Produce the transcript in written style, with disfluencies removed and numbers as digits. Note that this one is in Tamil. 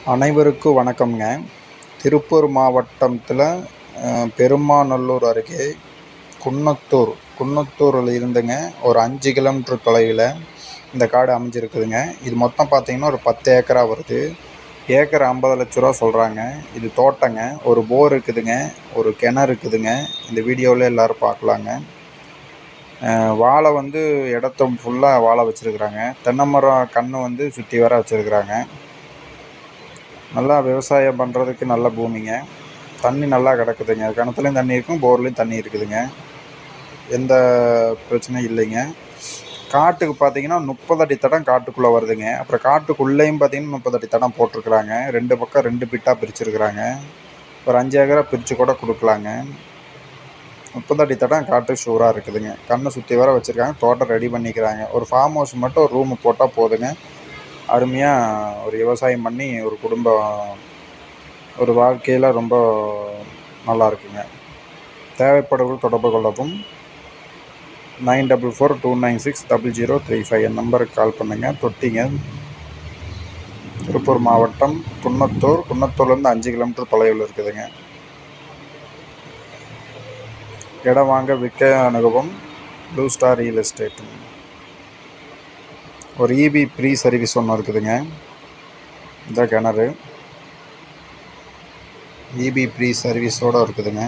அனைவருக்கும் வணக்கம்ங்க. திருப்பூர் மாவட்டத்தில் பெருமாநல்லூர் அருகே குன்னத்தூரில் இருந்துங்க ஒரு 5 கிலோமீட்டர் தொலைவில் இந்த காடு அமைஞ்சிருக்குதுங்க. இது மொத்தம் பார்த்தீங்கன்னா ஒரு 10 ஏக்கரா வருது. ஏக்கர் 50 லட்ச ரூபா சொல்கிறாங்க. இது தோட்டங்க. ஒரு போர் இருக்குதுங்க, ஒரு கிணறு இருக்குதுங்க. இந்த வீடியோவில் எல்லோரும் பார்க்கலாங்க. வாழை இடத்த ஃபுல்லாக வாழை வச்சுருக்குறாங்க. தென்னை மரம் கன்று சுற்றி வர வச்சுருக்குறாங்க. நல்லா விவசாயம் பண்ணுறதுக்கு நல்ல பூமிங்க. தண்ணி நல்லா கிடக்குதுங்க. கிணத்துலையும் தண்ணி இருக்கும், போர்லேயும் தண்ணி இருக்குதுங்க. எந்த பிரச்சனையும் இல்லைங்க. காட்டுக்கு பார்த்தீங்கன்னா 30 அடி தடம் காட்டுக்குள்ளே வருதுங்க. அப்புறம் காட்டுக்குள்ளேயும் பார்த்தீங்கன்னா 30 அடி தடம் போட்டிருக்குறாங்க. 2 பக்கம் 2 பிட்டாக பிரிச்சுருக்குறாங்க. ஒரு 5 ஏக்கரா பிரித்து கூட கொடுக்கலாங்க. 30 அடி தடம் காட்டு ஷூராக இருக்குதுங்க. கண்ணை சுற்றி வர வச்சுருக்காங்க. தோட்டம் ரெடி பண்ணிக்கிறாங்க. ஒரு ஃபார்ம் ஹவுஸ் மட்டும் ஒரு ரூமு போட்டால் போதுங்க. அருமையாக ஒரு விவசாயம் பண்ணி ஒரு குடும்பம் ஒரு வாழ்க்கையில் ரொம்ப நல்லா இருக்குங்க. தேவைப்படுவர்கள் தொடர்பு கொள்ளவும் 9442960035 என் நம்பருக்கு கால் பண்ணுங்கள். தொட்டிங்க, திருப்பூர் மாவட்டம் குன்னத்தூர்லேருந்து 5 கிலோமீட்டர் தொலைவில் இருக்குதுங்க. இடம் வாங்க விற்க அணுகவும் ப்ளூ ஸ்டார் ரியல் எஸ்டேட். ஒரு இபி ப்ரீ சர்வீஸ் ஒன்று இருக்குதுங்க. இந்த கிணறு இபி ப்ரீ சர்வீஸோடு இருக்குதுங்க.